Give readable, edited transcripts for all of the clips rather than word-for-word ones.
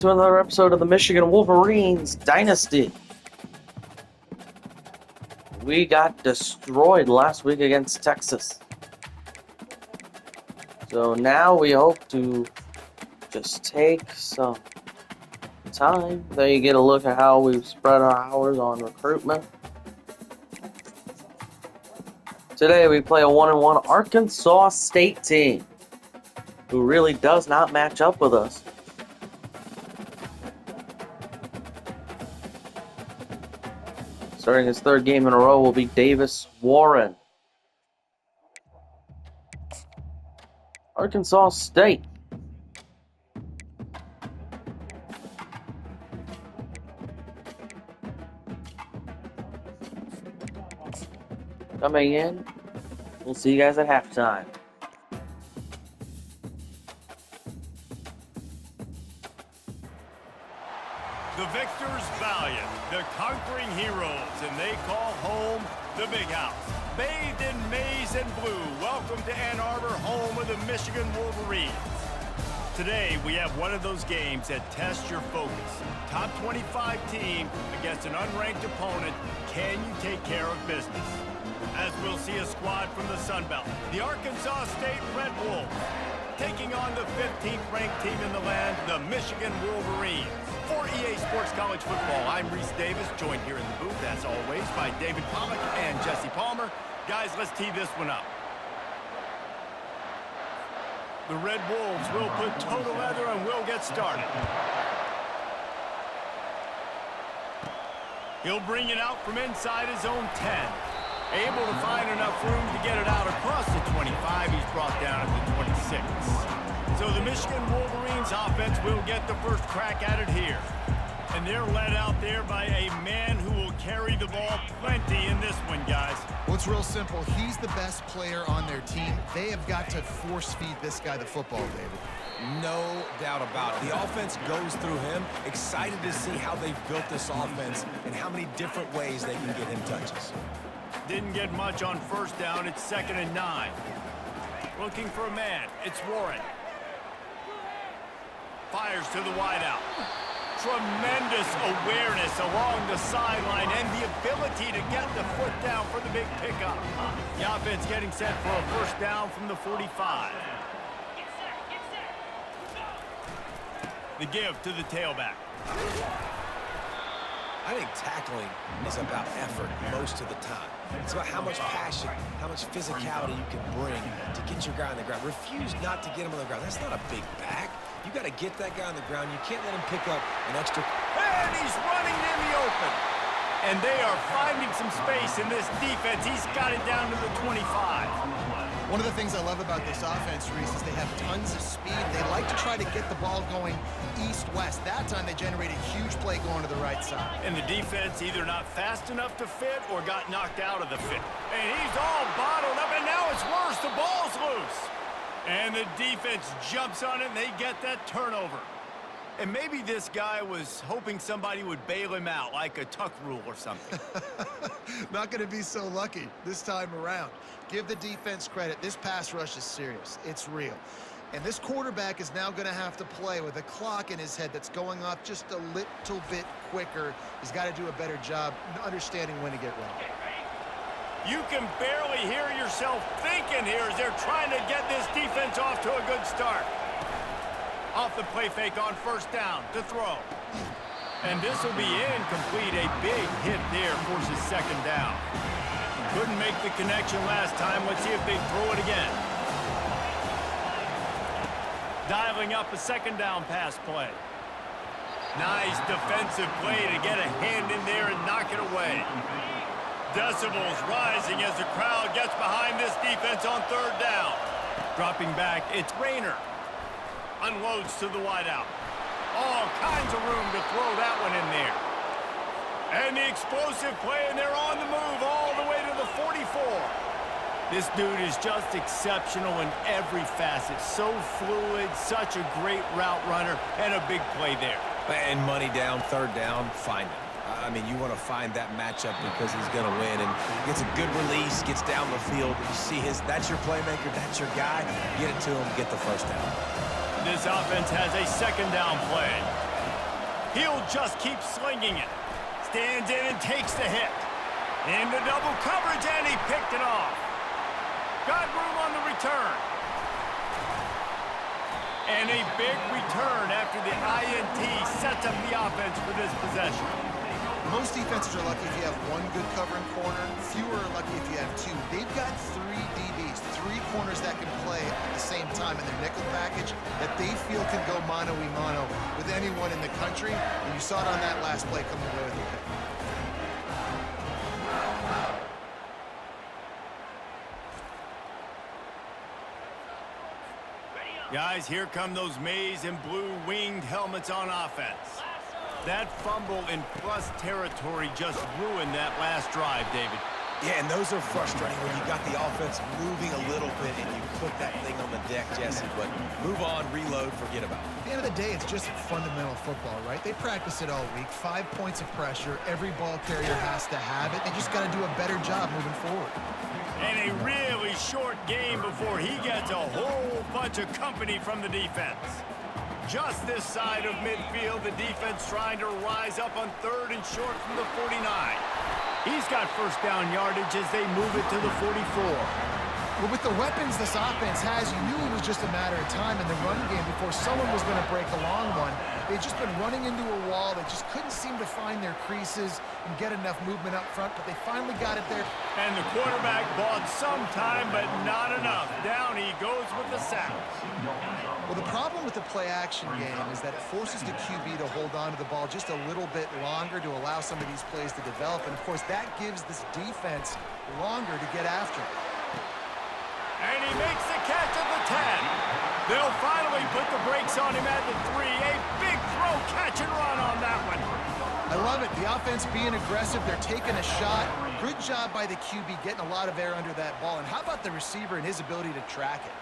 To another episode of the Michigan Wolverines Dynasty. We got destroyed last week against Texas. So now we hope to just take some time. Then you get a look at how we've spread our hours on recruitment. Today we play a 1-1 Arkansas State team who really does not match up with us. Starting his third game in a row will be Davis Warren. Arkansas State. Coming in. We'll see you guys at halftime. The victors valiant, the conquering heroes, and they call home the Big House. Bathed in maize and blue, welcome to Ann Arbor, home of the Michigan Wolverines. Today, we have one of those games that tests your focus. Top 25 team against an unranked opponent. Can you take care of business? As we'll see a squad from the Sun Belt, the Arkansas State Red Wolves, taking on the 15th ranked team in the land, the Michigan Wolverines. For EA Sports College Football, I'm Reese Davis, joined here in the booth, as always, by David Pollack and Jesse Palmer. Guys, let's tee this one up. The Red Wolves will put toe to leather and we'll get started. He'll bring it out from inside his own 10. Able to find enough room to get it out across the 25. He's brought down at the 26. So the Michigan Wolverines offense will get the first crack at it here. And they're led out there by a man who will carry the ball plenty in this one, guys. Well, it's real simple. He's the best player on their team. They have got to force feed this guy the football, David. No doubt about it. The offense goes through him. Excited to see how they've built this offense and how many different ways they can get him touches. Didn't get much on first down. It's 2nd and 9. Looking for a man. It's Warren. Fires to the wideout. Tremendous awareness along the sideline and the ability to get the foot down for the big pickup. The offense getting set for a first down from the 45. The give to the tailback. I think tackling is about effort most of the time. It's about how much passion, how much physicality you can bring to get your guy on the ground. Refuse not to get him on the ground. That's not a big back. You got to get that guy on the ground. You can't let him pick up an extra. And he's running in the open. And they are finding some space in this defense. He's got it down to the 25. One of the things I love about this offense, Reese, is they have tons of speed. They like to try to get the ball going east-west. That time they generated a huge play going to the right side. And the defense either not fast enough to fit or got knocked out of the fit. And he's all bottled up, and now it's worse. The ball's loose. And the defense jumps on it, and they get that turnover. And maybe this guy was hoping somebody would bail him out, like a tuck rule or something. Not going to be so lucky this time around. Give the defense credit. This pass rush is serious. It's real. And this quarterback is now going to have to play with a clock in his head that's going up just a little bit quicker. He's got to do a better job understanding when to get ready. You can barely hear yourself thinking here as they're trying to get this defense off to a good start. Off the play fake on first down to throw. And this will be incomplete. A big hit there forces 2nd down. Couldn't make the connection last time. Let's see if they throw it again. Dialing up a 2nd down pass play. Nice defensive play to get a hand in there and knock it away. Decibels rising as the crowd gets behind this defense on 3rd down. Dropping back, it's Rayner. Unloads to the wideout. All kinds of room to throw that one in there. And the explosive play, and they're on the move all the way to the 44. This dude is just exceptional in every facet. So fluid, such a great route runner, and a big play there. And money down, 3rd down, find him. I mean, you want to find that matchup because he's going to win. And gets a good release, gets down the field. You see that's your playmaker, that's your guy. Get it to him, get the first down. This offense has a 2nd down play. He'll just keep slinging it. Stands in and takes the hit. Into double coverage, and he picked it off. Got room on the return. And a big return after the INT sets up the offense for this possession. Most defenses are lucky if you have one good covering corner. Fewer are lucky if you have two. They've got three DBs, three corners that can play at the same time in their nickel package that they feel can go mano-a-mano with anyone in the country. And you saw it on that last play coming away with the pick. Guys, here come those maize and blue winged helmets on offense. That fumble in plus territory just ruined that last drive, David. Yeah, and those are frustrating when you got the offense moving a little bit and you put that thing on the deck, Jesse. But move on, reload, forget about it. At the end of the day, it's just fundamental football, right? They practice it all week. 5 points of pressure. Every ball carrier has to have it. They just got to do a better job moving forward. And a really short game before he gets a whole bunch of company from the defense. Just this side of midfield, the defense trying to rise up on 3rd and short from the 49. He's got first down yardage as they move it to the 44. Well, with the weapons this offense has, you knew it was just a matter of time in the run game before someone was going to break a long one. They'd just been running into a wall. They just couldn't seem to find their creases and get enough movement up front, but they finally got it there. And the quarterback bought some time, but not enough. Down he goes with the sack. Well, the problem with the play-action game is that it forces the QB to hold on to the ball just a little bit longer to allow some of these plays to develop. And, of course, that gives this defense longer to get after it. And he makes the catch at the 10. They'll finally put the brakes on him at the 3. A big throw, catch and run on that one. I love it. The offense being aggressive. They're taking a shot. Good job by the QB getting a lot of air under that ball. And how about the receiver and his ability to track it?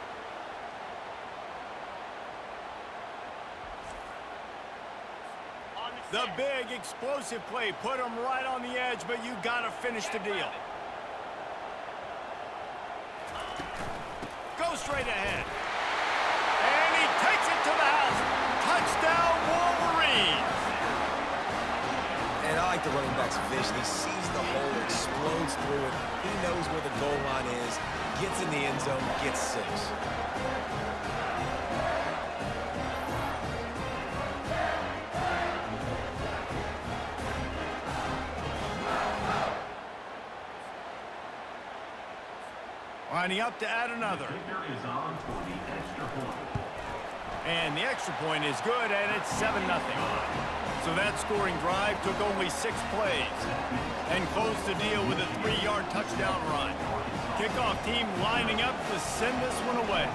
The big explosive play put him right on the edge, but you got to finish the deal. Go straight ahead. And he takes it to the house. Touchdown, Wolverines. And I like the running back's vision. He sees the hole, explodes through it. He knows where the goal line is, gets in the end zone, gets 6. Lining up to add another. And the extra point is good, and it's 7-0. So that scoring drive took only 6 plays and closed the deal with a 3-yard touchdown run. Kickoff team lining up to send this one away.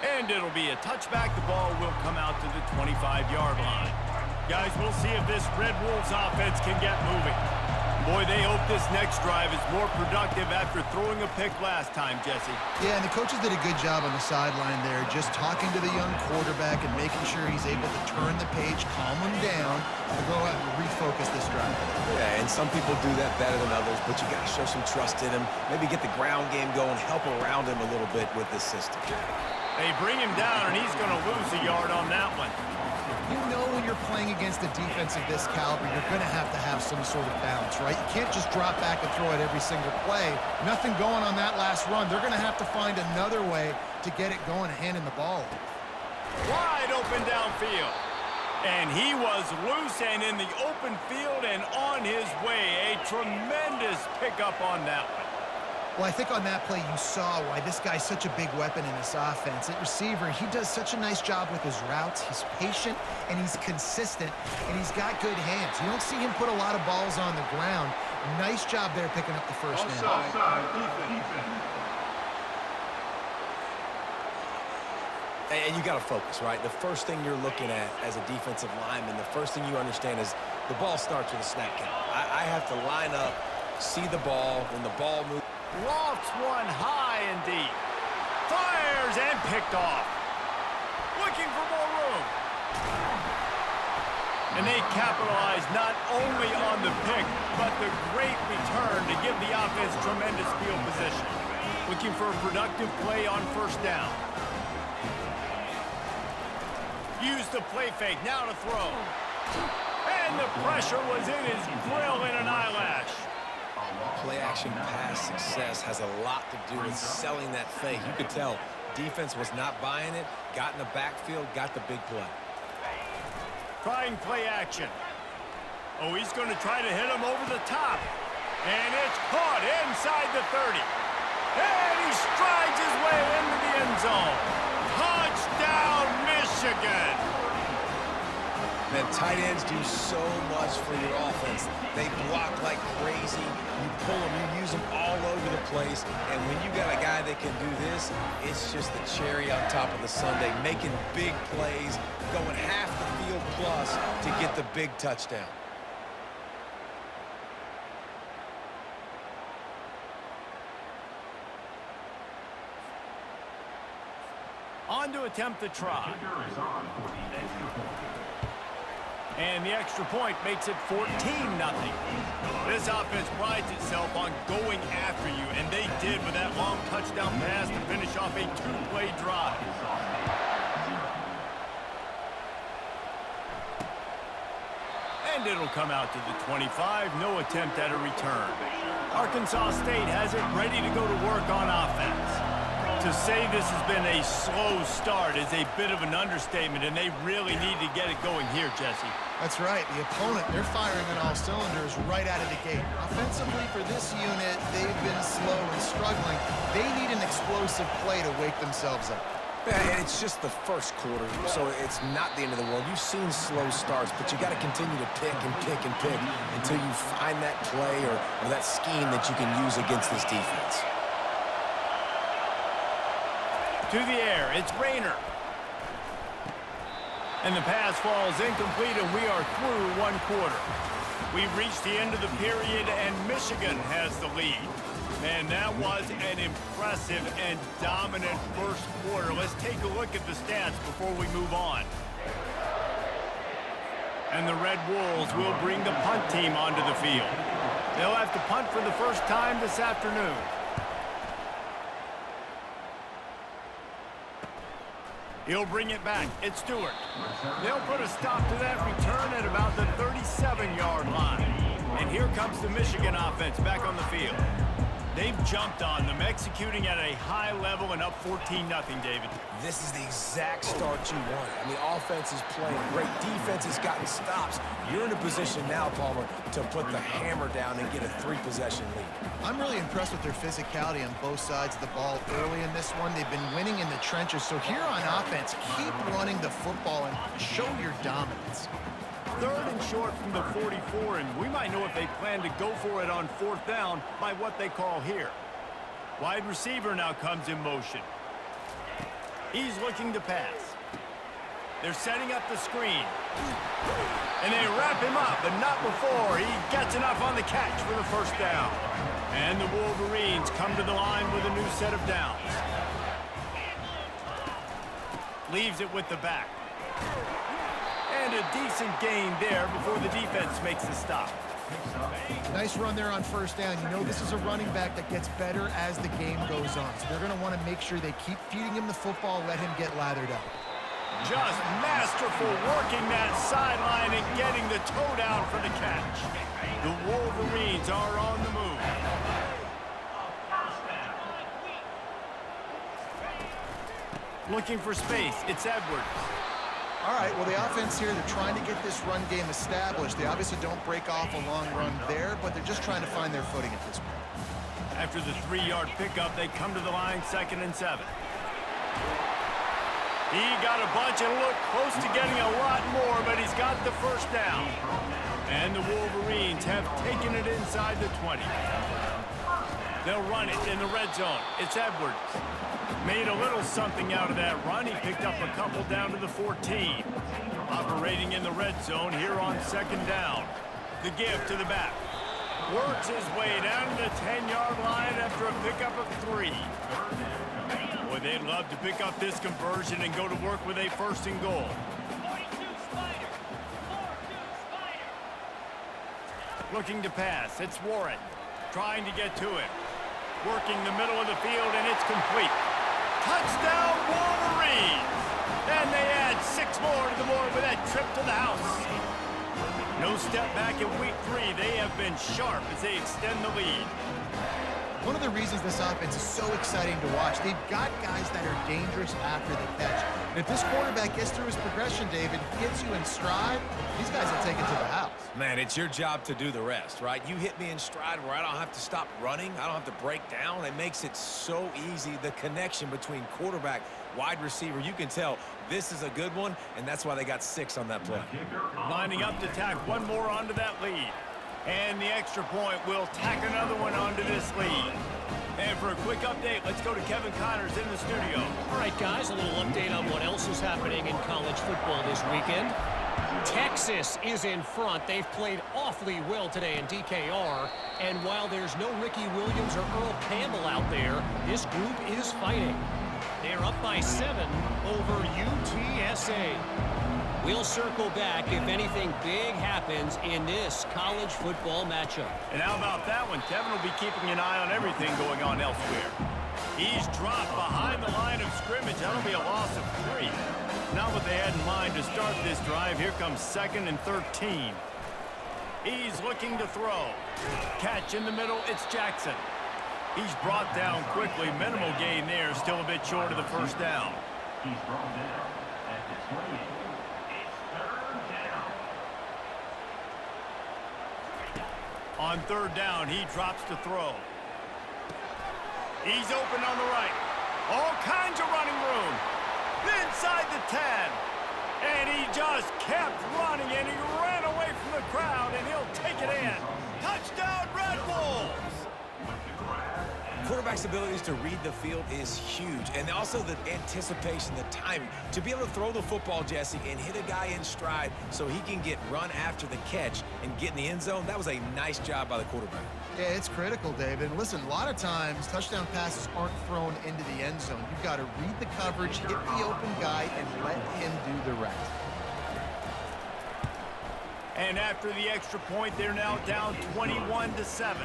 And it'll be a touchback. The ball will come out to the 25-yard line. Guys, we'll see if this Red Wolves offense can get moving. Boy, they hope this next drive is more productive after throwing a pick last time, Jesse. Yeah, and the coaches did a good job on the sideline there, just talking to the young quarterback and making sure he's able to turn the page, calm him down, and go out and refocus this drive. Yeah, and some people do that better than others, but you got to show some trust in him. Maybe get the ground game going, help around him a little bit with this system. They bring him down, and he's going to lose a yard on that one. You know when you're playing against a defense of this caliber, you're going to have some sort of balance, right? You can't just drop back and throw it every single play. Nothing going on that last run. They're going to have to find another way to get it going and handing the ball. Wide open downfield. And he was loose and in the open field and on his way. A tremendous pickup on that one. Well, I think on that play you saw why this guy's such a big weapon in this offense. At receiver, he does such a nice job with his routes. He's patient, and he's consistent, and he's got good hands. You don't see him put a lot of balls on the ground. Nice job there picking up the first down. And you got to focus, right? The first thing you're looking at as a defensive lineman, the first thing you understand is the ball starts with a snap count. I have to line up, see the ball, when the ball moves. Lofts one high and deep. Fires and picked off. Looking for more room. And they capitalize not only on the pick, but the great return to give the offense tremendous field position. Looking for a productive play on first down. Use the play fake, now to throw. And the pressure was in his grill in an eyelash. Play action pass success has a lot to do with selling that fake. You could tell defense was not buying it, got in the backfield, got the big play. Trying play action. Oh, he's going to try to hit him over the top. And it's caught inside the 30. And he strides his way into the end zone. Touchdown, Michigan! Man, tight ends do so much for your offense. They block like crazy. You pull them, you use them all over the place. And when you got a guy that can do this, it's just the cherry on top of the sundae, making big plays, going half the field plus to get the big touchdown. On to attempt the try. And the extra point makes it 14-0. This offense prides itself on going after you, and they did with that long touchdown pass to finish off a two-play drive. And it'll come out to the 25, no attempt at a return. Arkansas State has it ready to go to work on offense. To say this has been a slow start is a bit of an understatement, and they really need to get it going here, Jesse. That's right. The opponent, they're firing on all cylinders right out of the gate. Offensively for this unit, they've been slow and struggling. They need an explosive play to wake themselves up. Yeah, and it's just the first quarter, so it's not the end of the world. You've seen slow starts, but you got to continue to pick and pick and pick until you find that play or that scheme that you can use against this defense. To the air, it's Rayner. And the pass falls incomplete, and we are through one quarter. We've reached the end of the period, and Michigan has the lead. Man, that was an impressive and dominant first quarter. Let's take a look at the stats before we move on. And the Red Wolves will bring the punt team onto the field. They'll have to punt for the first time this afternoon. He'll bring it back. It's Stewart. They'll put a stop to that return at about the 37-yard line. And here comes the Michigan offense back on the field. They've jumped on them, executing at a high level and up 14-0, David. This is the exact start you want. I mean, offense is playing great. Defense has gotten stops. You're in a position now, Palmer, to put the hammer down and get a three-possession lead. I'm really impressed with their physicality on both sides of the ball early in this one. They've been winning in the trenches. So here on offense, keep running the football and show your dominance. Third and short from the 44, and we might know if they plan to go for it on fourth down by what they call here. Wide receiver now comes in motion. He's looking to pass. They're setting up the screen. And they wrap him up, but not before he gets enough on the catch for the first down. And the Wolverines come to the line with a new set of downs. Leaves it with the back. And a decent gain there before the defense makes the stop. Nice run there on first down. You know this is a running back that gets better as the game goes on. So they're going to want to make sure they keep feeding him the football, let him get lathered up. Just masterful working that sideline and getting the toe down for the catch. The Wolverines are on the move. Looking for space. It's Edwards. All right, well, the offense here, they're trying to get this run game established. They obviously don't break off a long run there, but they're just trying to find their footing at this point. After the 3-yard pickup, they come to the line 2nd and 7. He got a bunch and looked close to getting a lot more, but he's got the first down. And the Wolverines have taken it inside the 20. They'll run it in the red zone. It's Edwards. Made a little something out of that run. He picked up a couple down to the 14. Operating in the red zone here on 2nd down. The give to the back. Works his way down to the 10-yard line after a pickup of 3. Boy, they'd love to pick up this conversion and go to work with a 1st and goal. Looking to pass. It's Warren. Trying to get to him. Working the middle of the field, and it's complete. Touchdown, Wolverines! And they add 6 more to the board with that trip to the house. No step back in week 3. They have been sharp as they extend the lead. One of the reasons this offense is so exciting to watch, they've got guys that are dangerous after the catch. And if this quarterback gets through his progression, David, gets you in stride, these guys will take it to the house. Man, it's your job to do the rest, right? You hit me in stride where I don't have to stop running. I don't have to break down. It makes it so easy, the connection between quarterback, wide receiver. You can tell this is a good one, and that's why they got 6 on that play. Lining up to tack one more onto that lead. And the extra point will tack another one onto this lead. And for a quick update, let's go to Kevin Connors in the studio. All right, guys, a little update on what else is happening in college football this weekend. Texas is in front. They've played awfully well today in DKR. And while there's no Ricky Williams or Earl Campbell out there, this group is fighting. They're up by 7 over UTSA. We'll circle back if anything big happens in this college football matchup. And how about that one? Kevin will be keeping an eye on everything going on elsewhere. He's dropped behind the line of scrimmage. That'll be a loss of 3. Not what they had in mind to start this drive. Here comes 2nd and 13. He's looking to throw. Catch in the middle. It's Jackson. He's brought down quickly. Minimal gain there. Still a bit short of the first down. He's brought down at the 28. On 3rd down, he drops to throw. He's open on the right. All kinds of running room. Inside the 10. And he just kept running, and he ran away from the crowd, and he'll take it in. Touchdown, Red Wolves! Quarterback's abilities to read the field is huge, and also the anticipation, the timing. To be able to throw the football, Jesse, and hit a guy in stride so he can get run after the catch and get in the end zone, that was a nice job by the quarterback. Yeah, it's critical, David. And listen, a lot of times touchdown passes aren't thrown into the end zone. You've got to read the coverage, hit the open guy, and let him do the rest. And after the extra point, they're now down 21-7.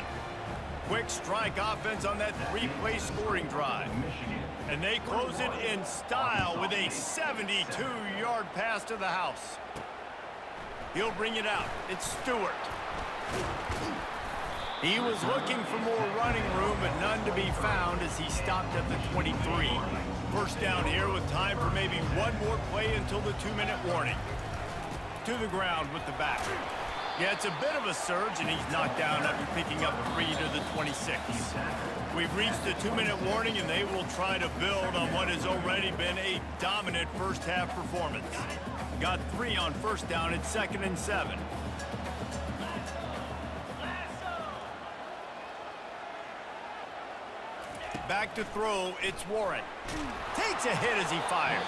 Quick strike offense on that 3-play scoring drive. And they close it in style with a 72-yard pass to the house. He'll bring it out. It's Stewart. He was looking for more running room, but none to be found as he stopped at the 23. First down here with time for maybe one more play until the 2-minute warning. To the ground with the back. Yeah, it's a bit of a surge, and he's knocked down after picking up 3 to the 26. We've reached the 2-minute warning, and they will try to build on what has already been a dominant first-half performance. Got 3 on first down at 2nd and 7. Back to throw, it's Warren. Takes a hit as he fires.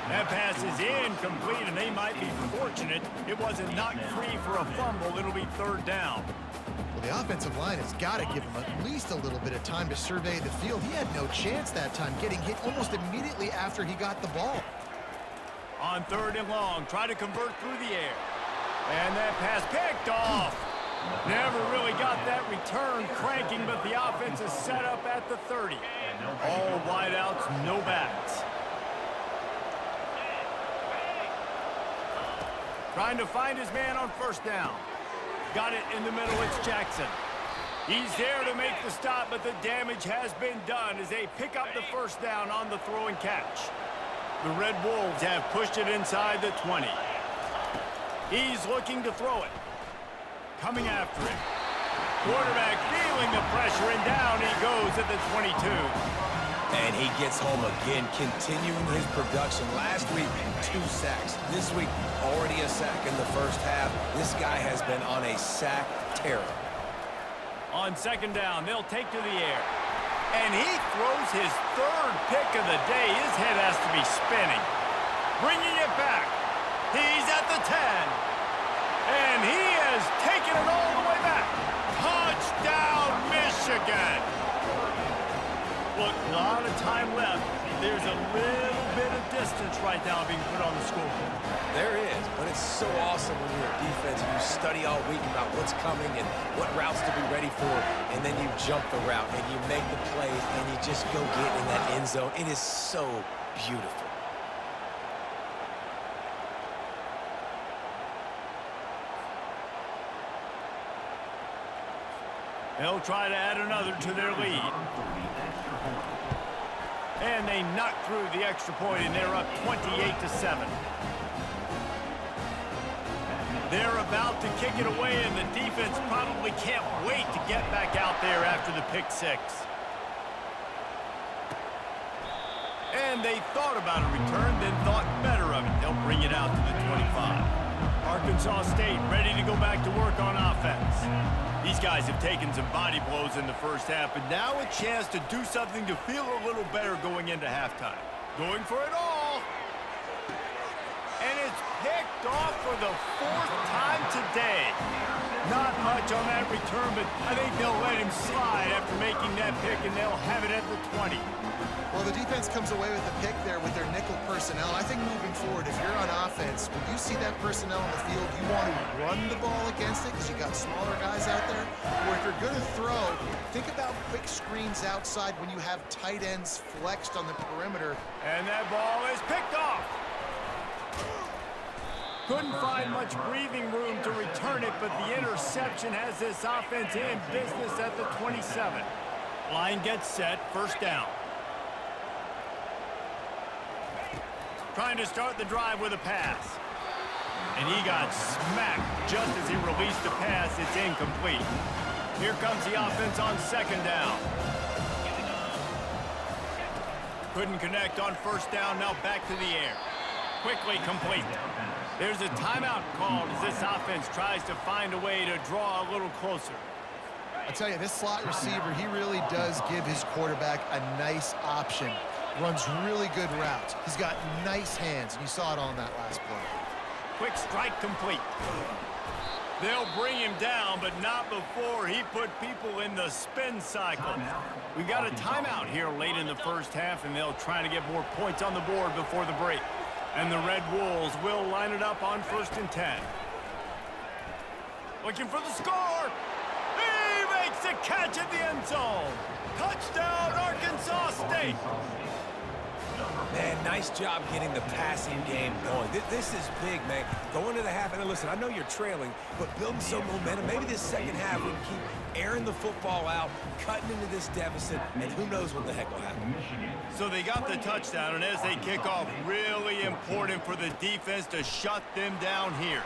That pass is incomplete, and they might be fortunate it wasn't knocked free for a fumble. It'll be 3rd down. Well, the offensive line has got to give him at least a little bit of time to survey the field. He had no chance that time, getting hit almost immediately after he got the ball. On 3rd and long, try to convert through the air. And that pass picked off. Never really got that return cranking, but the offense is set up at the 30. All wideouts, no backs. Trying to find his man on first down. Got it in the middle, it's Jackson. He's there to make the stop, but the damage has been done as they pick up the first down on the throw and catch. The Red Wolves have pushed it inside the 20. He's looking to throw it. Coming after him. Quarterback feeling the pressure, and down he goes at the 22. And he gets home again, continuing his production. Last week, 2 sacks. This week, already a sack in the first half. This guy has been on a sack terror. On 2nd down, they'll take to the air. And he throws his 3rd pick of the day. His head has to be spinning. Bringing it back. He's at the 10. And he has taken it all the way back. Touchdown, Michigan. Look, a lot of time left. there's a little bit of distance right now being put on the scoreboard. There is, but it's so awesome when you're a defense and you study all week about what's coming and what routes to be ready for, and then you jump the route and you make the plays and you just go get in that end zone. It is so beautiful. They'll try to add another to their lead. And they knock through the extra point, and they're up 28-7. They're about to kick it away, and the defense probably can't wait to get back out there after the pick six. And they thought about a return, then thought better of it. They'll bring it out to the 25. Arkansas State ready to go back to work on offense. These guys have taken some body blows in the first half, but now a chance to do something to feel a little better going into halftime. Going for it all. And it's picked off for the fourth time today. Not much on that return, but I think they'll let him slide after making that pick, and they'll have it at the 20. Well, the defense comes away with the pick there with their nickel personnel. I think moving forward, if you're on offense, when you see that personnel on the field, you want to run the ball against it because you got smaller guys out there. Or if you're going to throw, think about quick screens outside when you have tight ends flexed on the perimeter. And that ball is picked off. Couldn't find much breathing room to return it, but the interception has this offense in business at the 27. Line gets set, first down. Trying to start the drive with a pass. And he got smacked just as he released the pass. It's incomplete. Here comes the offense on second down. Couldn't connect on first down, now back to the air. Quickly complete. There's a timeout called as this offense tries to find a way to draw a little closer. I tell you, this slot receiver, he really does give his quarterback a nice option. Runs really good routes. He's got nice hands, and you saw it on that last play. Quick strike complete. They'll bring him down, but not before he put people in the spin cycle. We got a timeout here late in the first half, and they'll try to get more points on the board before the break. And the Red Wolves will line it up on 1st and 10. Looking for the score. He makes the catch at the end zone. Touchdown, Arkansas State. Man, nice job getting the passing game going. This is big, man. Going to the half, and listen, I know you're trailing, but building some momentum. Maybe this second half we can keep airing the football out, cutting into this deficit, and who knows what the heck will happen. So they got the touchdown, and as they kick off, really important for the defense to shut them down here.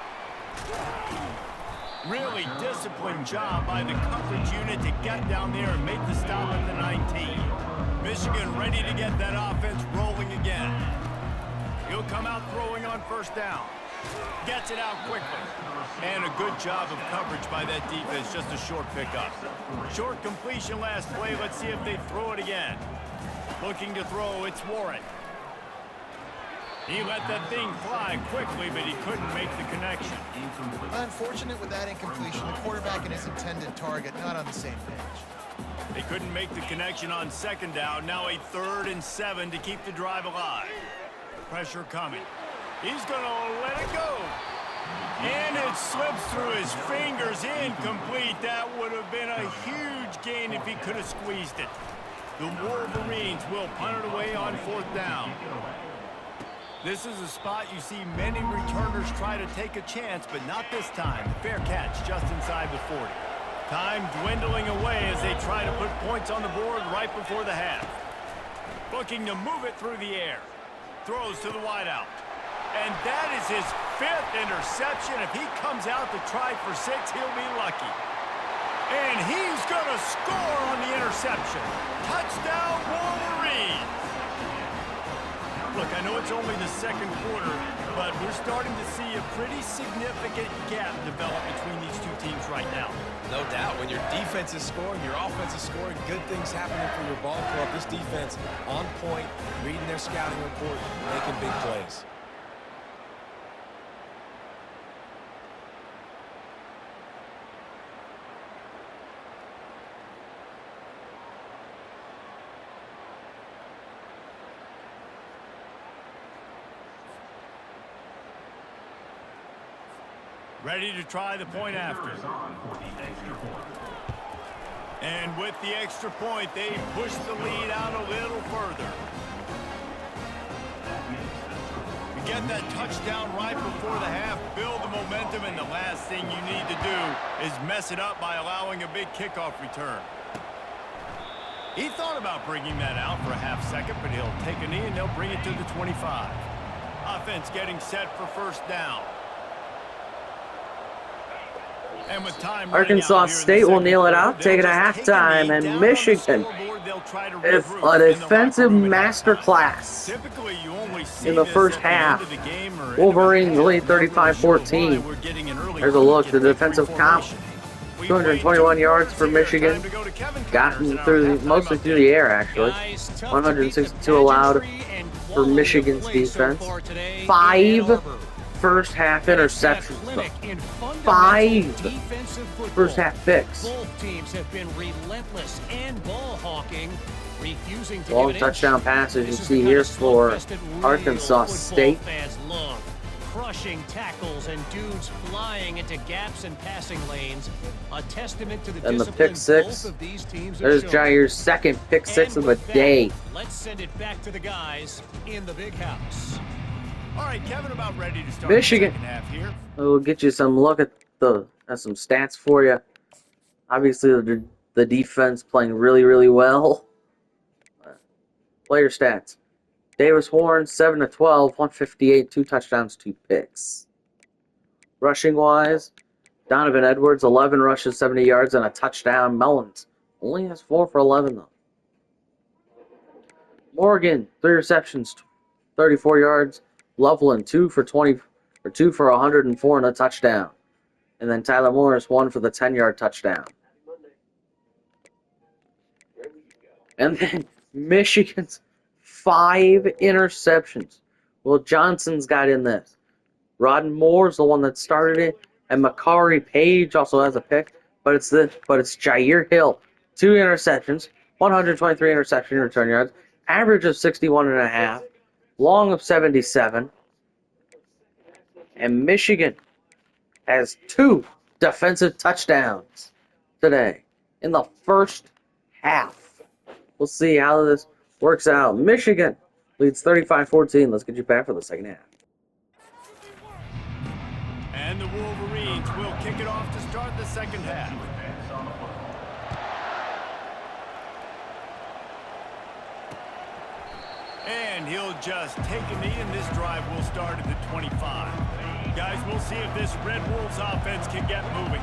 Really disciplined job by the coverage unit to get down there and make the stop at the 19. Michigan ready to get that offense rolling again. He'll come out throwing on first down. Gets it out quickly. And a good job of coverage by that defense, just a short pickup. Short completion last play. Let's see if they throw it again. Looking to throw, it's Warren. He let that thing fly quickly, but he couldn't make the connection. Unfortunate with that incompletion. The quarterback and his intended target not on the same page. They couldn't make the connection on second down. Now a 3rd and 7 to keep the drive alive. Pressure coming. He's going to let it go. And it slips through his fingers. Incomplete. That would have been a huge gain if he could have squeezed it. The Wolverines will punt it away on 4th down. This is a spot you see many returners try to take a chance, but not this time. Fair catch just inside the 40. Time dwindling away as they try to put points on the board right before the half. Looking to move it through the air. Throws to the wideout. And that is his 5th interception. If he comes out to try for 6, he'll be lucky. And he's going to score on the interception. Touchdown, Wolverines! Look, I know it's only the second quarter, but we're starting to see a pretty significant gap develop between these two teams right now. No doubt. When your defense is scoring, your offense is scoring, good things happening for your ball club. This defense on point, reading their scouting report, making big plays. Ready to try the point after. And with the extra point, they push the lead out a little further. You get that touchdown right before the half, build the momentum, and the last thing you need to do is mess it up by allowing a big kickoff return. He thought about bringing that out for a half second, but he'll take a knee and they'll bring it to the 25. Offense getting set for first down. And with time Arkansas State will kneel it out, take it to halftime, and Michigan is a defensive masterclass in the first half. Wolverines lead 35-14. There's a look, the defensive comp. 221 yards for Michigan, gotten through mostly through the air actually. 162 allowed for Michigan's defense. 5 first half interceptions though. 5 first half picks. Both teams have been relentless and ball hawking, refusing to Long give touchdown passes you see here for Arkansas State. Crushing tackles and dudes flying into gaps and passing lanes. A testament to the And the discipline pick six. both of these teams There's have shown. Jair's second pick six of the with that, day. Let's send it back to the guys in the big house. All right, Kevin, about ready to start Michigan. the second half here. We'll get you some look at some stats for you. Obviously, the defense playing really, really well. Player stats. Davis Horn, 7-12, 158, 2 touchdowns, 2 picks. Rushing wise, Donovan Edwards, 11 rushes, 70 yards, and a touchdown. Mullins only has 4 for 11 though. Morgan, 3 receptions, 34 yards. Loveland, 2 for 104 and a touchdown. And then Tyler Morris, 1 for the 10-yard touchdown. And then Michigan's 5 interceptions. Well, Johnson's got in this. Rodden Moore's the one that started it, and Makari Page also has a pick, but it's Jair Hill, 2 interceptions, 123 interception return yards, average of 61.5, long of 77, and Michigan has 2 defensive touchdowns today in the first half. We'll see how this works out. Michigan leads 35-14. Let's get you back for the second half. And the Wolverines will kick it off to start the second half. And he'll just take a knee, and this drive will start at the 25. Guys, we'll see if this Red Wolves offense can get moving.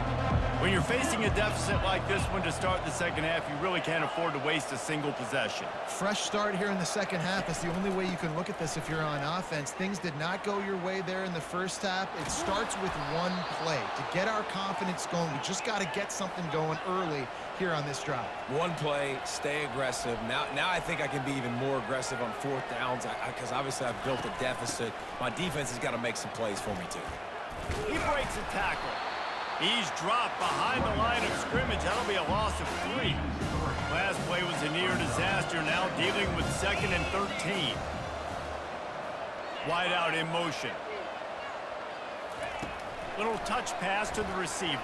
When you're facing a deficit like this one to start the second half, you really can't afford to waste a single possession. Fresh start here in the second half. That's the only way you can look at this if you're on offense. Things did not go your way there in the first half. It starts with one play. To get our confidence going, we just got to get something going early here on this drive. One play, stay aggressive. Now I think I can be even more aggressive on 4th downs because obviously I've built a deficit. My defense has got to make some plays for me too. He breaks a tackle. He's dropped behind the line of scrimmage. That'll be a loss of 3. Last play was a near disaster. Now dealing with 2nd and 13. Wide out in motion. Little touch pass to the receiver.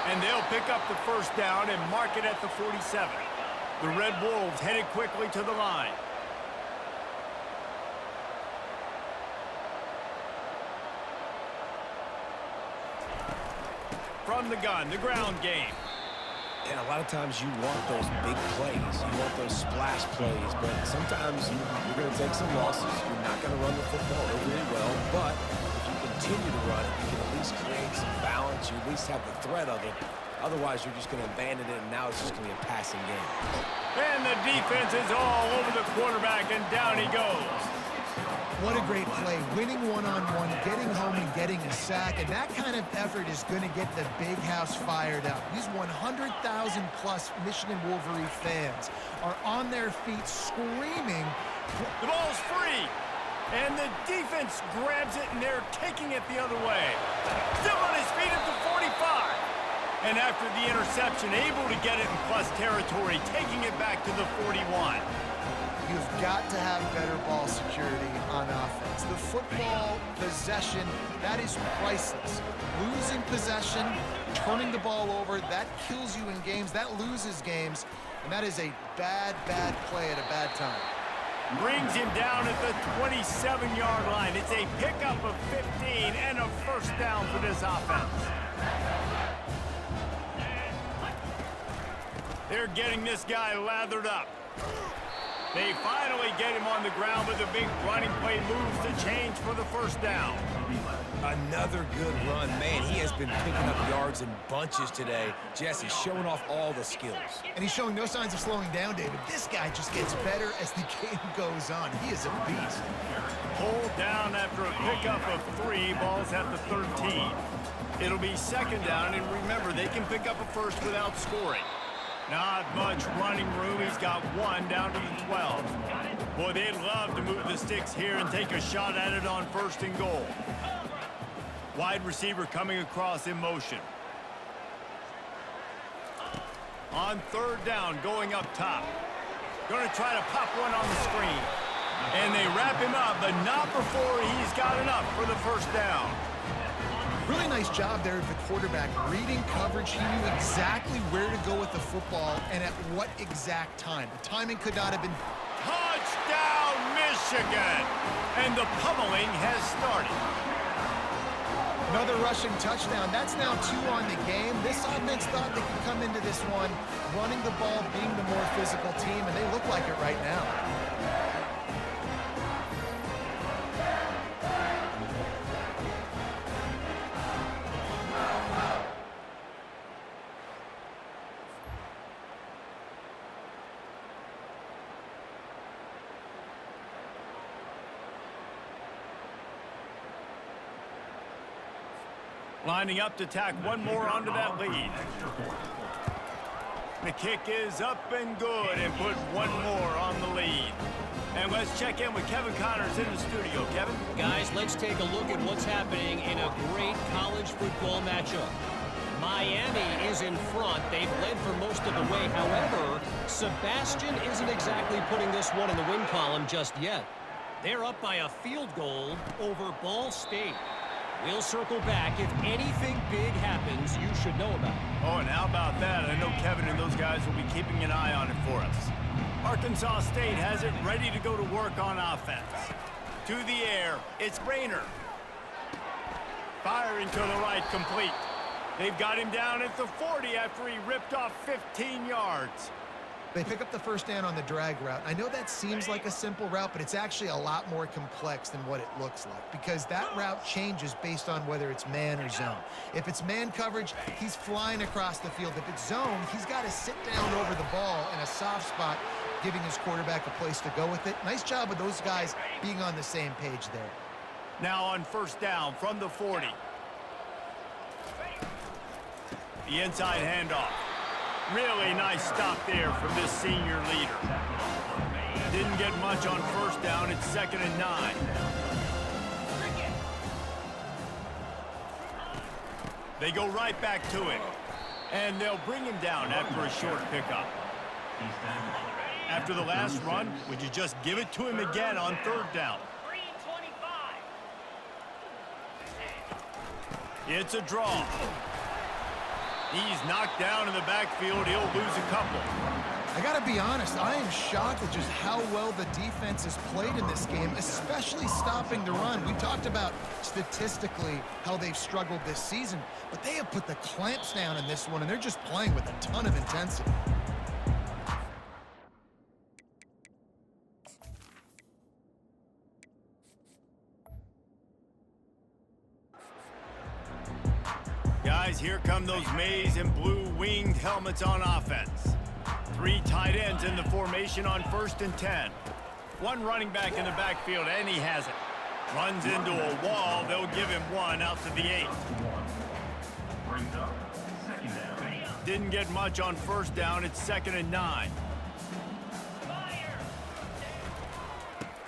And they'll pick up the first down and mark it at the 47. The Red Wolves headed quickly to the line. From the gun, the ground game. And a lot of times you want those big plays. You want those splash plays. But sometimes you're going to take some losses. You're not going to run the football overly well. But if you continue to run it, you can at least create some balance. You at least have the threat of it. Otherwise, you're just going to abandon it, and now it's just going to be a passing game. And the defense is all over the quarterback, and down he goes. What a great play. Winning one-on-one, getting home and getting a sack. And that kind of effort is going to get the big house fired up. These 100,000-plus Michigan Wolverine fans are on their feet screaming. The ball's free. And the defense grabs it, and they're taking it the other way. Still on his feet at the 45. And after the interception, able to get it in plus territory, taking it back to the 41. You've got to have better ball security on offense. The football possession, that is priceless. Losing possession, turning the ball over, that kills you in games, that loses games, and that is a bad, bad play at a bad time. Brings him down at the 27-yard line. It's a pickup of 15 and a first down for this offense. They're getting this guy lathered up. They finally get him on the ground, but the big running play moves the change for the first down. Another good run. Man, he has been picking up yards in bunches today. Jesse's showing off all the skills. And he's showing no signs of slowing down, David. This guy just gets better as the game goes on. He is a beast. Pulled down after a pickup of 3, balls at the 13. It'll be second down, and remember, they can pick up a first without scoring. Not much running room. He's got 1 down to the 12. Boy, they'd love to move the sticks here and take a shot at it on 1st and goal. Wide receiver coming across in motion. On 3rd down, going up top. Going to try to pop one on the screen. And they wrap him up, but not before he's got enough for the first down. Really nice job there of the quarterback reading coverage. He knew exactly where to go with the football and at what exact time. The timing could not have been... Touchdown, Michigan! And the pummeling has started. Another rushing touchdown. That's now 2 on the game. This offense thought they could come into this one running the ball, being the more physical team, and they look like it right now. Lining up to tack one more onto that lead. The kick is up and good and put one more on the lead. And let's check in with Kevin Connors in the studio. Kevin? Guys, let's take a look at what's happening in a great college football matchup. Miami is in front. They've led for most of the way. However, Sebastian isn't exactly putting this one in the win column just yet. They're up by a field goal over Ball State. We'll circle back. If anything big happens, you should know about it. Oh, and how about that? I know Kevin and those guys will be keeping an eye on it for us. Arkansas State has it ready to go to work on offense. To the air, it's Rayner. Firing to the right, complete. They've got him down at the 40 after he ripped off 15 yards. They pick up the first down on the drag route. I know that seems like a simple route, but it's actually a lot more complex than what it looks like because that route changes based on whether it's man or zone. If it's man coverage, he's flying across the field. If it's zone, he's got to sit down over the ball in a soft spot, giving his quarterback a place to go with it. Nice job of those guys being on the same page there. Now on first down from the 40. The inside handoff. Really nice stop there from this senior leader. Didn't get much on first down. It's 2nd and 9. They go right back to him. And they'll bring him down after a short pickup. After the last run, would you just give it to him again on 3rd down? It's a draw. He's knocked down in the backfield. He'll lose a couple. I got to be honest, I am shocked at just how well the defense has played in this game, especially stopping the run. We talked about statistically how they've struggled this season, but they have put the clamps down in this one, and they're just playing with a ton of intensity. Guys, here come those maize and blue winged helmets on offense. 3 tight ends in the formation on 1st and 10. 1 running back in the backfield, and he has it. Runs into a wall. They'll give him 1 out to the 8. Didn't get much on first down. It's 2nd and 9.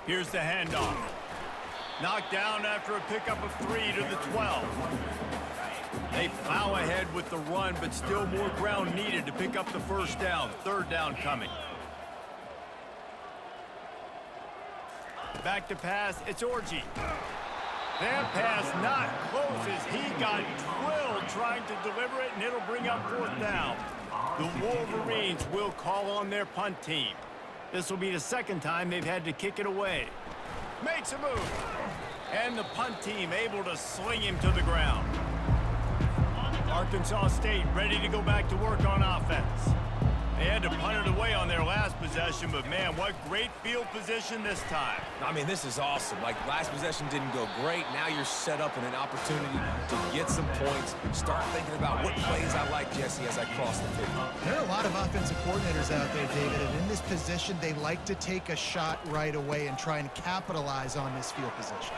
Here's the handoff. Knocked down after a pickup of 3 to the 12. They plow ahead with the run, but still more ground needed to pick up the first down. 3rd down coming. Back to pass, it's Orji. That pass not close as he got drilled trying to deliver it, and it'll bring up 4th down. The Wolverines will call on their punt team. This will be the 2nd time they've had to kick it away. Makes a move. And the punt team able to sling him to the ground. Arkansas State ready to go back to work on offense. They had to punt it away on their last possession, but man, what great field position this time. I mean, this is awesome. Like, last possession didn't go great. Now you're set up in an opportunity to get some points. Start thinking about what plays I like, Jesse, as I cross the 50. There are a lot of offensive coordinators out there, David, and in this position, they like to take a shot right away and try and capitalize on this field position.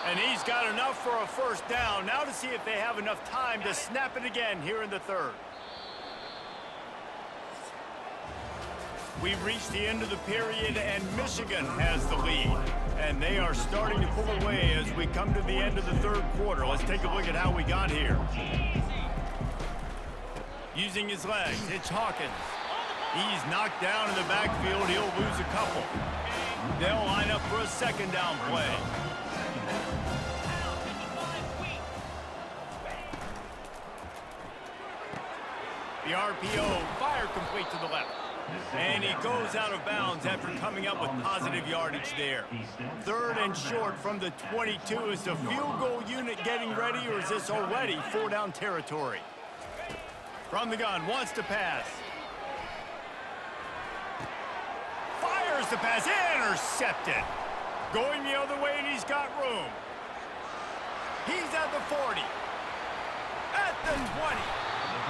And he's got enough for a 1st down. Now to see if they have enough time to snap it again here in the 3rd. We've reached the end of the period, and Michigan has the lead. And they are starting to pull away as we come to the end of the 3rd quarter. Let's take a look at how we got here. Using his legs, it's Hawkins. He's knocked down in the backfield. He'll lose a couple. They'll line up for a 2nd down play. The RPO, fire complete to the left. And he goes out of bounds after coming up with positive yardage there. 3rd and short from the 22. Is the field goal unit getting ready, or is this already 4-down territory? From the gun, wants to pass. Fires the pass, intercepted. Going the other way, and he's got room. He's at the 40. At the 20.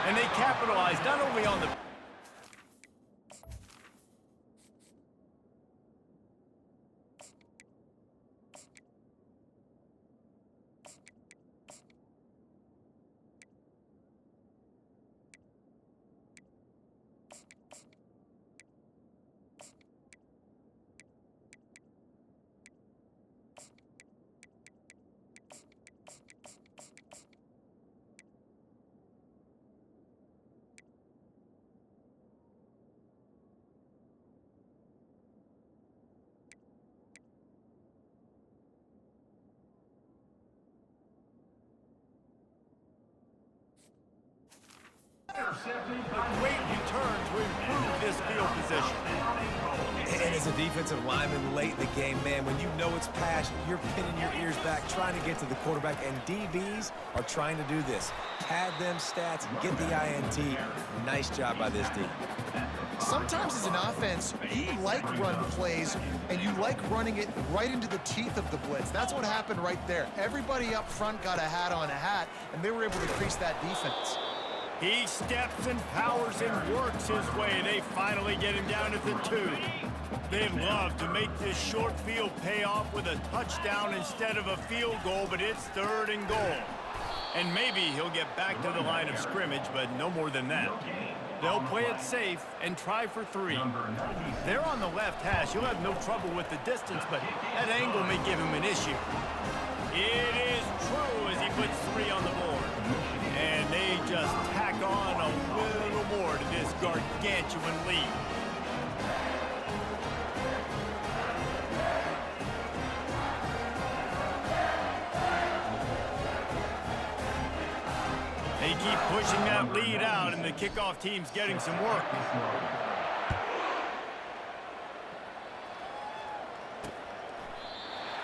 And they capitalize not only on the... A great return to improve this field position. And as a defensive lineman late in the game, man, when you know it's pass, you're pinning your ears back, trying to get to the quarterback, and DBs are trying to do this. Pad them stats, get the INT. Nice job by this D. Sometimes as an offense, you like run plays, and you like running it right into the teeth of the blitz. That's what happened right there. Everybody up front got a hat on a hat, and they were able to crease that defense. He steps and powers and works his way. They finally get him down at the 2. They'd love to make this short field pay off with a touchdown instead of a field goal, but it's 3rd and goal. And maybe he'll get back to the line of scrimmage, but no more than that. They'll play it safe and try for 3. They're on the left hash. He'll have no trouble with the distance, but that angle may give him an issue. It is true as he puts 3 on the board. And they just tack on a little more to this gargantuan lead. They keep pushing that lead out, and the kickoff team's getting some work.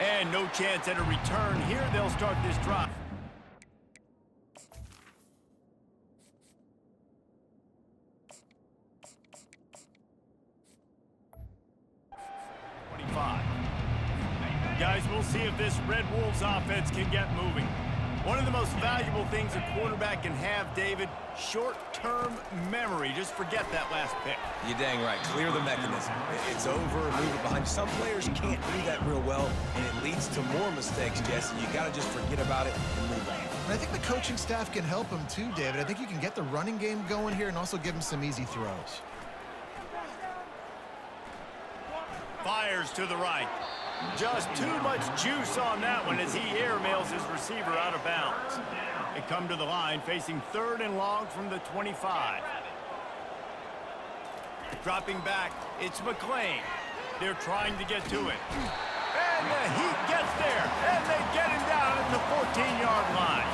And no chance at a return here. They'll start this drive. Guys, we'll see if this Red Wolves offense can get moving. One of the most valuable things a quarterback can have, David, short-term memory. Just forget that last pick. You're dang right. Clear the mechanism. It's over, move it behind. Some players can't do that real well, and it leads to more mistakes, Jesse. You got to just forget about it and move on. And I think the coaching staff can help him too, David. I think you can get the running game going here and also give him some easy throws. Fires to the right. Just too much juice on that one as he airmails his receiver out of bounds. They come to the line facing 3rd and long from the 25. Dropping back, it's McClain. They're trying to get to it. And the heat gets there, and they get him down at the 14-yard line.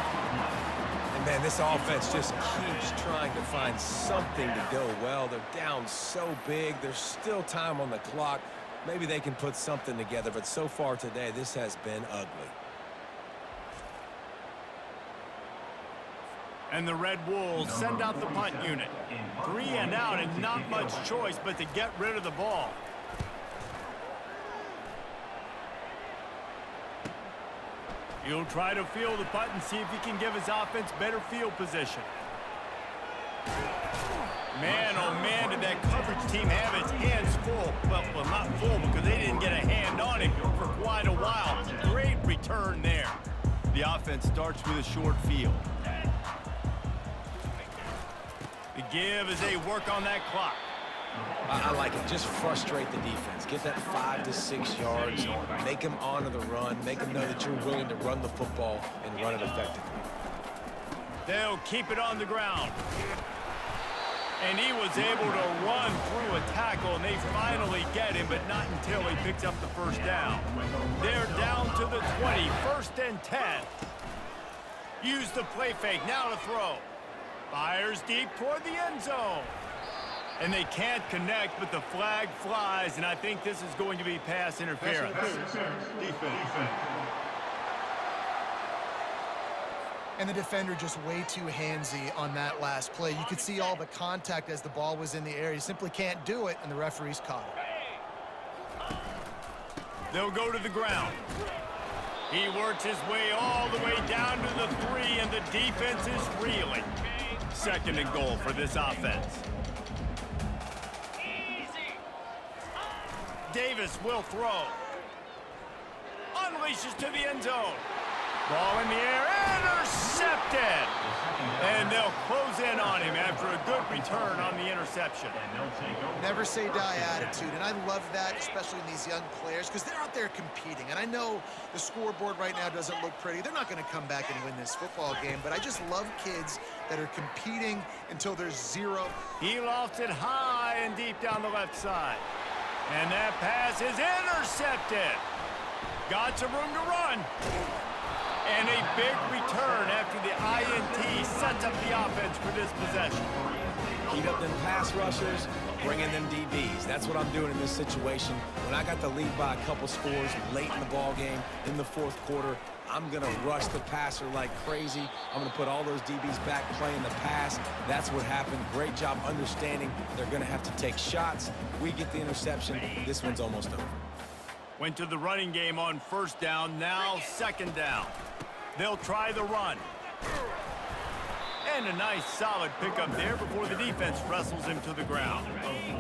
And man, this offense just keeps trying to find something to go well. They're down so big. There's still time on the clock. Maybe they can put something together, but so far today, this has been ugly. And the Red Wolves send out the punt unit. 3 and out and not much choice but to get rid of the ball. He'll try to field the punt and see if he can give his offense better field position. Man, oh man, did that coverage team have its hands full. Well, not full because they didn't get a hand on him for quite a while. Great return there. The offense starts with a short field. The give as they work on that clock. I like it. Just frustrate the defense. Get that 5 to 6 yards. Make them honor the run. Make them know that you're willing to run the football and run it effectively. They'll keep it on the ground. And he was able to run through a tackle, and they finally get him, but not until he picks up the first down. They're down to the 20, 1st and 10. Use the play fake, now to throw. Fires deep toward the end zone. And they can't connect, but the flag flies, and I think this is going to be pass interference. Defense. And the defender just way too handsy on that last play. You could see all the contact as the ball was in the air. He simply can't do it, and the referee's caught it. They'll go to the ground. He works his way all the way down to the 3, and the defense is reeling. 2nd and goal for this offense. Davis will throw. Unleashes to the end zone. Ball in the air, intercepted! And they'll close in on him after a good return on the interception. Never say die attitude, and I love that, especially in these young players, because they're out there competing. And I know the scoreboard right now doesn't look pretty. They're not going to come back and win this football game, but I just love kids that are competing until there's 0. He lofts it high and deep down the left side. And that pass is intercepted. Got some room to run. And a big return after the INT sets up the offense for this possession. Keep up them pass rushers, bring in them DBs. That's what I'm doing in this situation. When I got the lead by a couple scores late in the ball game, in the 4th quarter, I'm going to rush the passer like crazy. I'm going to put all those DBs back playing the pass. That's what happened. Great job understanding they're going to have to take shots. We get the interception. This one's almost over. Went to the running game on 1st down, now 2nd down. They'll try the run. And a nice solid pickup there before the defense wrestles him to the ground.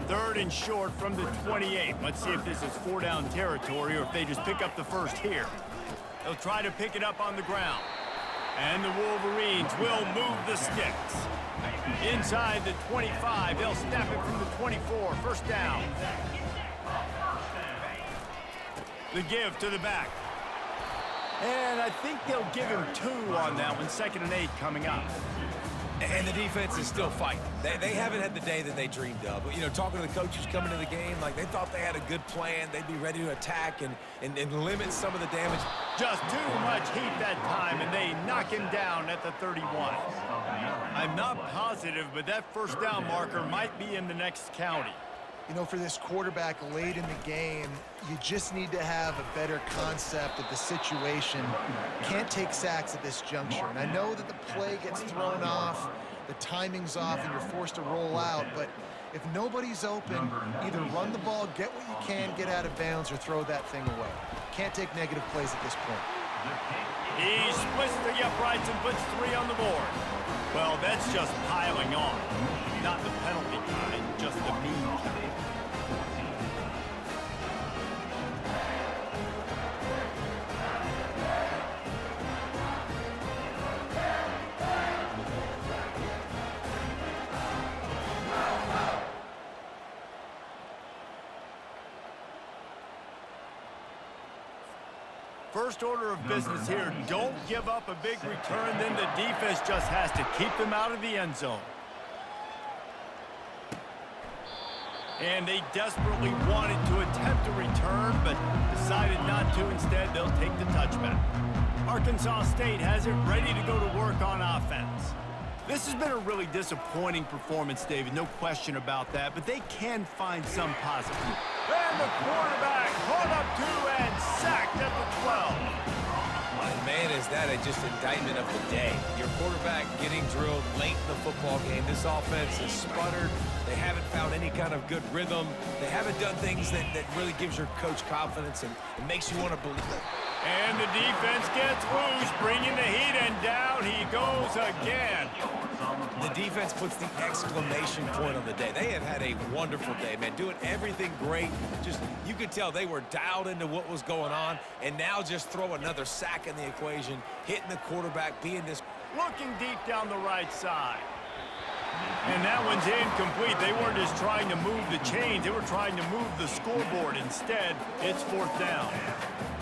3rd and short from the 28. Let's see if this is 4-down territory or if they just pick up the first here. They'll try to pick it up on the ground. And the Wolverines will move the sticks. Inside the 25, they'll snap it from the 24. 1st down. The give to the back. And I think they'll give him 2 on that one. 2nd and 8 coming up. And the defense is still fighting. They haven't had the day that they dreamed of. But, you know, talking to the coaches coming to the game, like they thought they had a good plan. They'd be ready to attack and limit some of the damage. Just too much heat that time, and they knock him down at the 31. I'm not positive, but that 1st down marker might be in the next county. You know, for this quarterback late in the game, you just need to have a better concept of the situation. Can't take sacks at this juncture. And I know that the play gets thrown off, the timing's off, and you're forced to roll out. But if nobody's open, either run the ball, get what you can, get out of bounds, or throw that thing away. Can't take negative plays at this point. He splits the uprights and puts 3 on the board. Well, that's just piling on. Not the penalty kind, just the mean kind. First order of business here, don't give up a big return, then the defense just has to keep them out of the end zone. And they desperately wanted to attempt a return, but decided not to. Instead, they'll take the touchback. Arkansas State has it ready to go to work on offense. This has been a really disappointing performance, David, no question about that, but they can find some positive. And the quarterback caught up to and sacked at the 12. And man, is that just indictment of the day. Your quarterback getting drilled late in the football game. This offense is sputtered. They haven't found any kind of good rhythm. They haven't done things that really gives your coach confidence and makes you want to believe it. And the defense gets loose, bringing the heat, and down he goes again. The defense puts the exclamation point on the day. They have had a wonderful day, man, doing everything great. Just, you could tell they were dialed into what was going on, and now just throw another sack in the equation, hitting the quarterback, being this. Looking deep down the right side. And that one's incomplete. They weren't just trying to move the chains. They were trying to move the scoreboard. Instead, it's 4th down.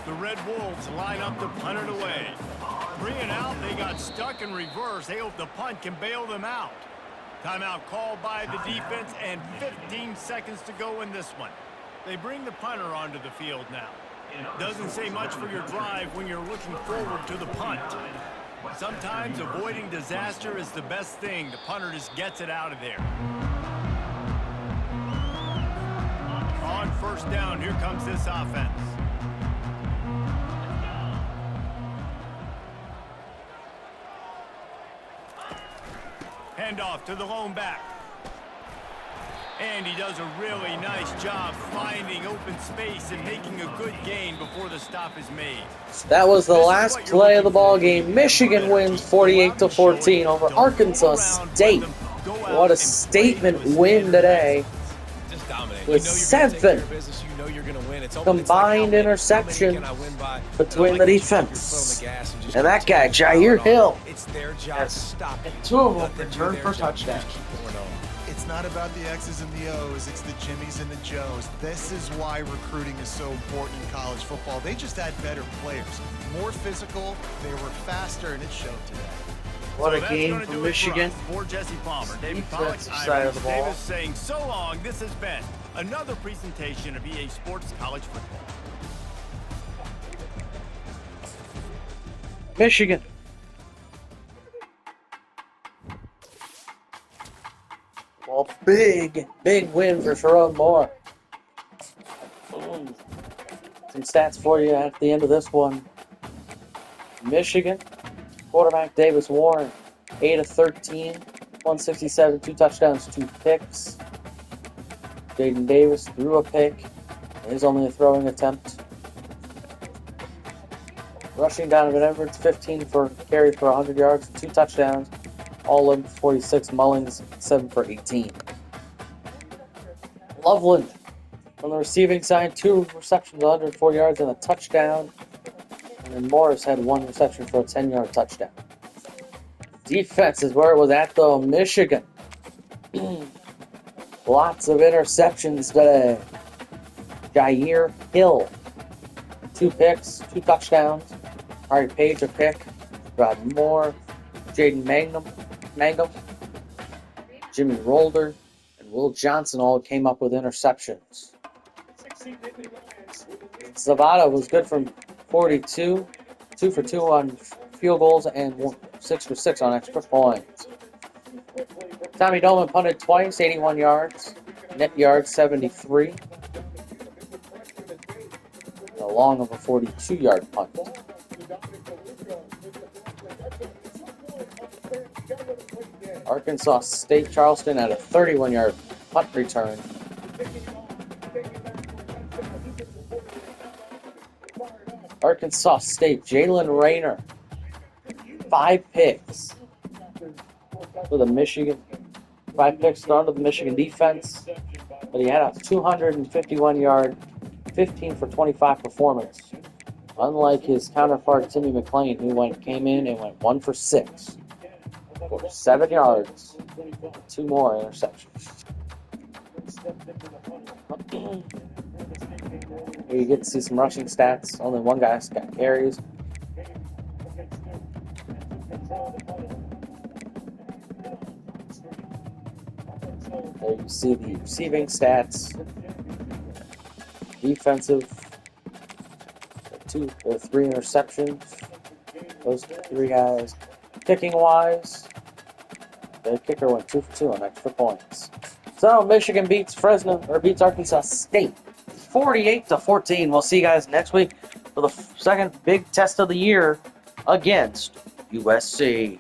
The Red Wolves line up to punt it away. 3 and out, they got stuck in reverse. They hope the punt can bail them out. Timeout called by the defense and 15 seconds to go in this one. They bring the punter onto the field now. Doesn't say much for your drive when you're looking forward to the punt. Sometimes avoiding disaster is the best thing. The punter just gets it out of there. On 1st down, here comes this offense. Handoff to the lone back. And he does a really nice job finding open space and making a good gain before the stop is made. That was the last play of the ball game. Michigan wins 48-14 over Arkansas State. What a statement win today. Just dominate. With 7 combined interceptions between the defense. And that guy, Jair Hill, It's their job to stop you. 2 of them returned for touchdowns. It's not about the X's and the O's, it's the Jimmies and the Joes. This is why recruiting is so important in college football. They just had better players, more physical, they were faster, and it showed today. What a So game that's for gonna do it Michigan. us. For Jesse Palmer, David Pollack, Defensive side of the ball. Davis saying so long. This has been another presentation of EA Sports College Football. Michigan. Well, big win for Sherrod Moore. Some stats for you at the end of this one. Michigan, quarterback Davis Warren, 8 of 13, 167, 2 touchdowns, 2 picks. Jaden Davis threw a pick. His only throwing attempt. Rushing Donovan Edwards, 15 for carries for 100 yards, 2 touchdowns. All in 46. Mullins, 7 for 18. Loveland, on the receiving side, 2 receptions, 104 yards, and a touchdown. And then Morris had 1 reception for a 10-yard touchdown. Defense is where it was at, though. Michigan. Lots of interceptions today. Jair Hill, 2 picks, 2 touchdowns. Ari Page, a pick. Rod Moore, Jaden Mangum, Jimmy Rolder, and Will Johnson all came up with interceptions. Zavada was good from 42, 2 for 2 on field goals, and 6 for 6 on extra points. Tommy Dolman punted twice, 81 yards, net yards 73. A long of a 42-yard punt. Arkansas State Charleston had a 31-yard punt return. Arkansas State, Jalen Rayner, 5 picks for the Michigan. 5 picks started the Michigan defense, but he had a 251-yard, 15 for 25 performance. Unlike his counterpart Timmy McClain, who came in and went 1 for 6 for 7 yards, 2 more interceptions. Here you get to see some rushing stats. Only one guy's got carries. There you see the receiving stats. Defensive. 3 interceptions. Those 3 guys. Kicking wise, the kicker went 2 for 2 on extra points. So Michigan beats Arkansas State 48-14. We'll see you guys next week for the second big test of the year against USC.